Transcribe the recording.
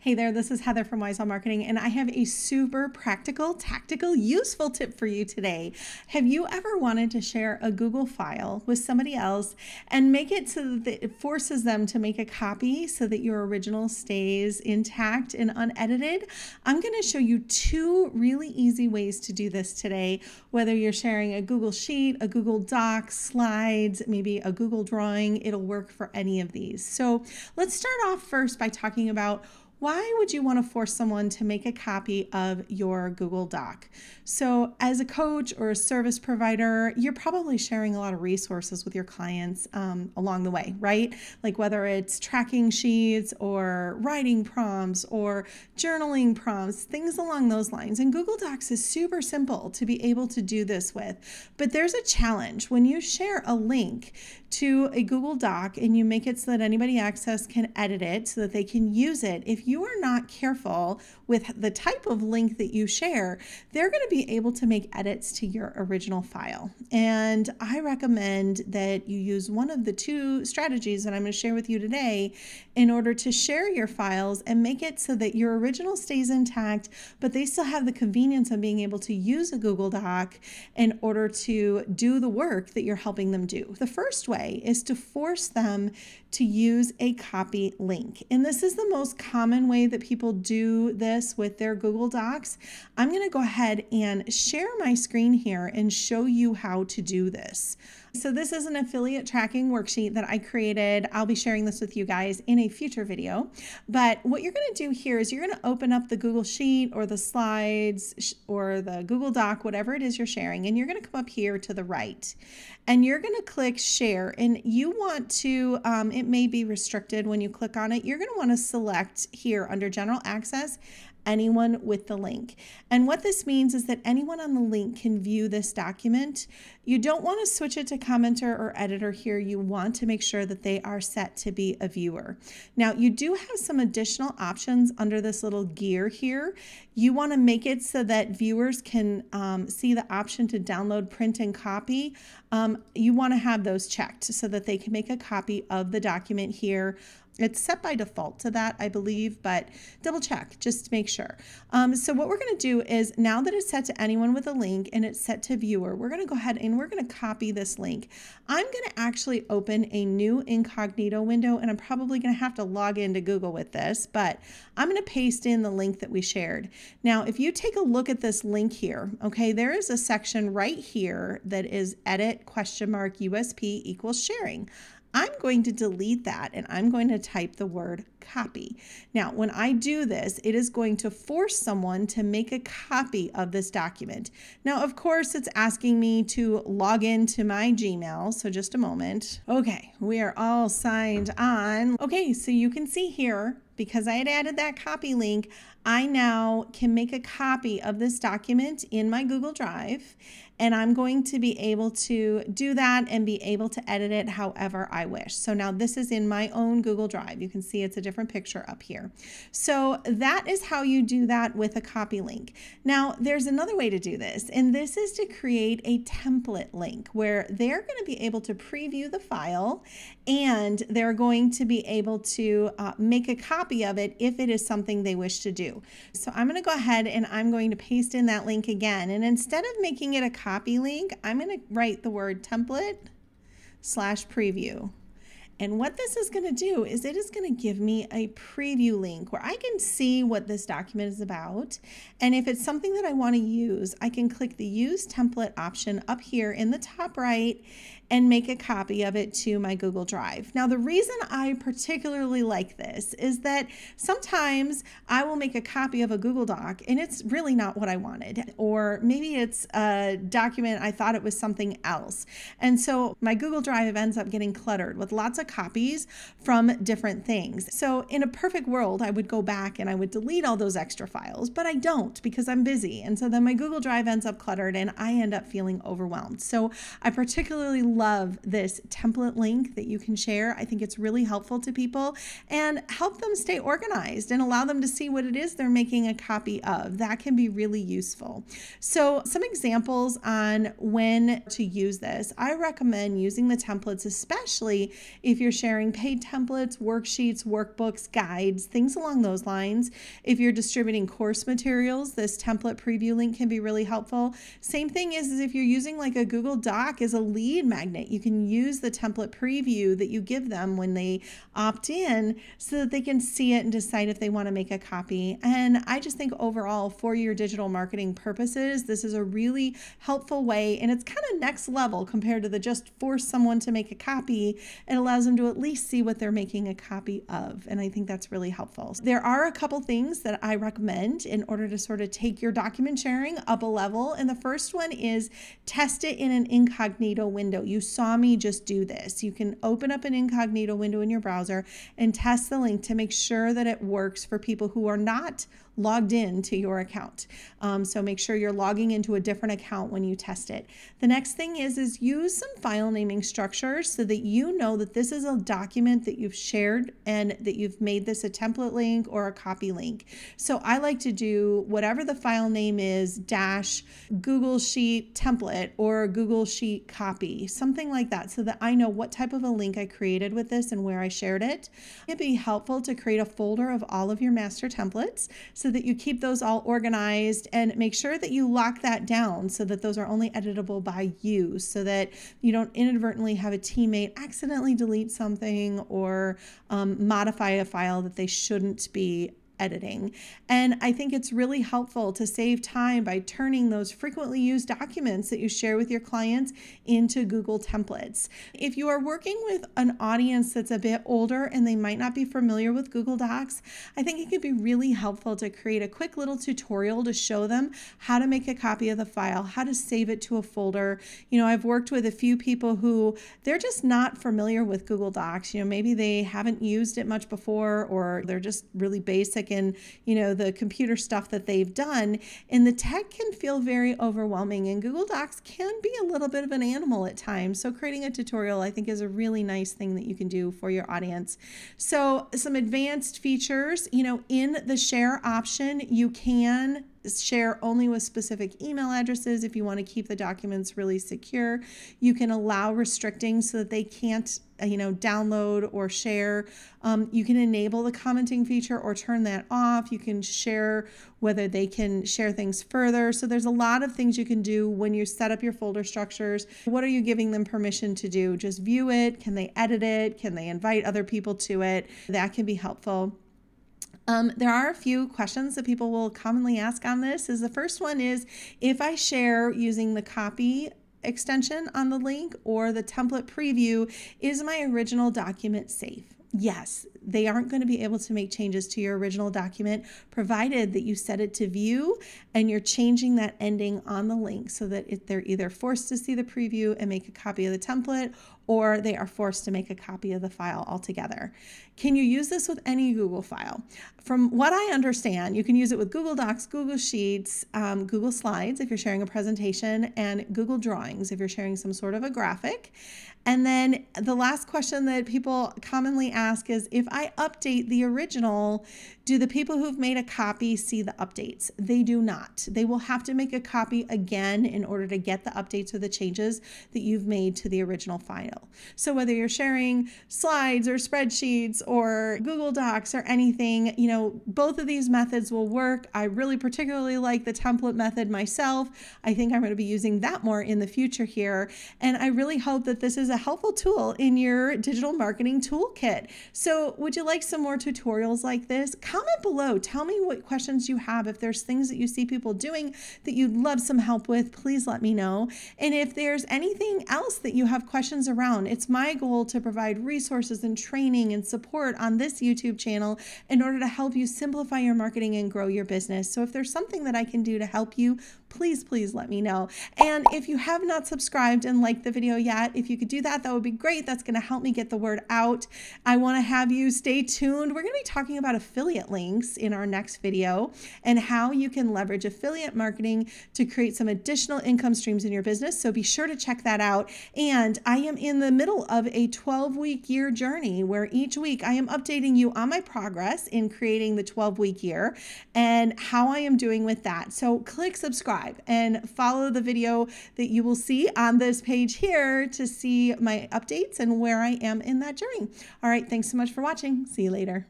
Hey there, this is Heather from Wise on Marketing, and I have a super practical, tactical, useful tip for you today. Have you ever wanted to share a Google file with somebody else and make it so that it forces them to make a copy so that your original stays intact and unedited? I'm going to show you two really easy ways to do this today, whether you're sharing a Google Sheet, a Google Doc, slides, maybe a Google drawing. It'll work for any of these. So let's start off first by talking about why would you want to force someone to make a copy of your Google Doc? So as a coach or a service provider, you're probably sharing a lot of resources with your clients along the way, right? Like whether it's tracking sheets or writing prompts or journaling prompts, things along those lines. And Google Docs is super simple to be able to do this with. But there's a challenge when you share a link to a Google Doc and you make it so that anybody access can edit it so that they can use it. If you are not careful with the type of link that you share, they're going to be able to make edits to your original file. And I recommend that you use one of the two strategies that I'm going to share with you today in order to share your files and make it so that your original stays intact, but they still have the convenience of being able to use a Google Doc in order to do the work that you're helping them do. The first way is to force them to use a copy link. And this is the most common way that people do this with their Google Docs. I'm going to go ahead and share my screen here and show you how to do this. So this is an affiliate tracking worksheet that I created. I'll be sharing this with you guys in a future video. But what you're going to do here is you're going to open up the Google Sheet or the slides or the Google Doc, whatever it is you're sharing, and you're going to come up here to the right. And you're going to click share. And you want to, it may be restricted when you click on it. You're going to want to select here under general access, anyone with the link. And what this means is that anyone on the link can view this document. You don't want to switch it to commenter or editor here. You want to make sure that they are set to be a viewer. Now, you do have some additional options under this little gear here. You want to make it so that viewers can see the option to download, print, and copy. You want to have those checked so that they can make a copy of the document here. It's set by default to that, I believe, but double check just to make sure. So what we're going to do is now that it's set to anyone with a link and it's set to viewer, we're going to go ahead and we're going to copy this link. I'm going to actually open a new incognito window, and I'm probably going to have to log into Google with this, but I'm going to paste in the link that we shared. Now, if you take a look at this link here, okay, there is a section right here that is edit USP equals sharing. I'm going to delete that and I'm going to type the word copy. Now, when I do this, it is going to force someone to make a copy of this document. Now, of course, it's asking me to log into my Gmail. So just a moment. Okay, we are all signed on. Okay, so you can see here, because I had added that copy link, I now can make a copy of this document in my Google Drive, and I'm going to be able to do that and be able to edit it however I wish. So now this is in my own Google Drive. You can see it's a different picture up here. So that is how you do that with a copy link. Now, there's another way to do this, and this is to create a template link where they're going to be able to preview the file and they're going to be able to make a copy of it if it is something they wish to do. So I'm going to go ahead and I'm going to paste in that link again. And instead of making it a copy link, I'm going to write the word template/preview. And what this is going to do is it is going to give me a preview link where I can see what this document is about. And if it's something that I want to use, I can click the Use Template option up here in the top right and make a copy of it to my Google Drive. Now, the reason I particularly like this is that sometimes I will make a copy of a Google Doc and it's really not what I wanted, or maybe it's a document I thought it was something else. And so my Google Drive ends up getting cluttered with lots of copies from different things. So in a perfect world, I would go back and I would delete all those extra files, but I don't because I'm busy. And so then my Google Drive ends up cluttered and I end up feeling overwhelmed. So I particularly love this template link that you can share. I think it's really helpful to people and help them stay organized and allow them to see what it is they're making a copy of. That can be really useful. So some examples on when to use this. I recommend using the templates, especially if if you're sharing paid templates, worksheets, workbooks, guides, things along those lines. If you're distributing course materials, this template preview link can be really helpful. Same thing is if you're using like a Google Doc as a lead magnet, you can use the template preview that you give them when they opt in so that they can see it and decide if they want to make a copy. And I just think overall for your digital marketing purposes, this is a really helpful way, and it's kind of next level compared to the just force someone to make a copy. It allows them to at least see what they're making a copy of, and I think that's really helpful. There are a couple things that I recommend in order to sort of take your document sharing up a level, and the first one is test it in an incognito window. You saw me just do this. You can open up an incognito window in your browser and test the link to make sure that it works for people who are not logged in to your account. So make sure you're logging into a different account when you test it. The next thing is use some file naming structures so that you know that this is a document that you've shared and that you've made this a template link or a copy link. So I like to do whatever the file name is - Google Sheet template or Google Sheet copy, something like that, so that I know what type of a link I created with this and where I shared it. It'd be helpful to create a folder of all of your master templates so that you keep those all organized, and make sure that you lock that down so that those are only editable by you, so that you don't inadvertently have a teammate accidentally delete something or modify a file that they shouldn't be editing. And I think it's really helpful to save time by turning those frequently used documents that you share with your clients into Google templates. If you are working with an audience that's a bit older and they might not be familiar with Google Docs, I think it could be really helpful to create a quick little tutorial to show them how to make a copy of the file, how to save it to a folder. I've worked with a few people who they're just not familiar with Google Docs. Maybe they haven't used it much before, or they're just really basic in the computer stuff that they've done, and the tech can feel very overwhelming, and Google Docs can be a little bit of an animal at times. So creating a tutorial, I think, is a really nice thing that you can do for your audience. So some advanced features, in the share option, you can share only with specific email addresses if you want to keep the documents really secure. You can allow restricting so that they can't download or share. You can enable the commenting feature or turn that off. You can share whether they can share things further. So there's a lot of things you can do when you set up your folder structures. What are you giving them permission to do? Just view it? Can they edit it? Can they invite other people to it? That can be helpful. There are a few questions that people will commonly ask on this. The first one is, if I share using the copy extension on the link or the template preview, is my original document safe? Yes, they aren't going to be able to make changes to your original document, provided that you set it to view and you're changing that ending on the link so that they're either forced to see the preview and make a copy of the template, or they are forced to make a copy of the file altogether. Can you use this with any Google file? From what I understand, you can use it with Google Docs, Google Sheets, Google Slides if you're sharing a presentation, and Google Drawings if you're sharing some sort of a graphic. And then the last question that people commonly ask is, if I update the original, do the people who've made a copy see the updates? They do not. They will have to make a copy again in order to get the updates or the changes that you've made to the original file. So whether you're sharing slides or spreadsheets or Google Docs or anything, both of these methods will work. I really particularly like the template method myself. I think I'm going to be using that more in the future here. And I really hope that this is a helpful tool in your digital marketing toolkit. So would you like some more tutorials like this? Comment below. Tell me what questions you have. If there's things that you see people doing that you'd love some help with, please let me know. And if there's anything else that you have questions around, it's my goal to provide resources and training and support on this YouTube channel in order to help you simplify your marketing and grow your business. So if there's something that I can do to help you, please let me know. And if you have not subscribed and liked the video yet, if you could do that, that would be great. That's going to help me get the word out. I want to have you stay tuned. We're going to be talking about affiliate links in our next video and how you can leverage affiliate marketing to create some additional income streams in your business. So be sure to check that out. And I am in the middle of a 12-week year journey where each week I am updating you on my progress in creating the 12-week year and how I am doing with that. So click subscribe. subscribe and follow the video that you will see on this page here to see my updates and where I am in that journey. All right, thanks so much for watching. See you later.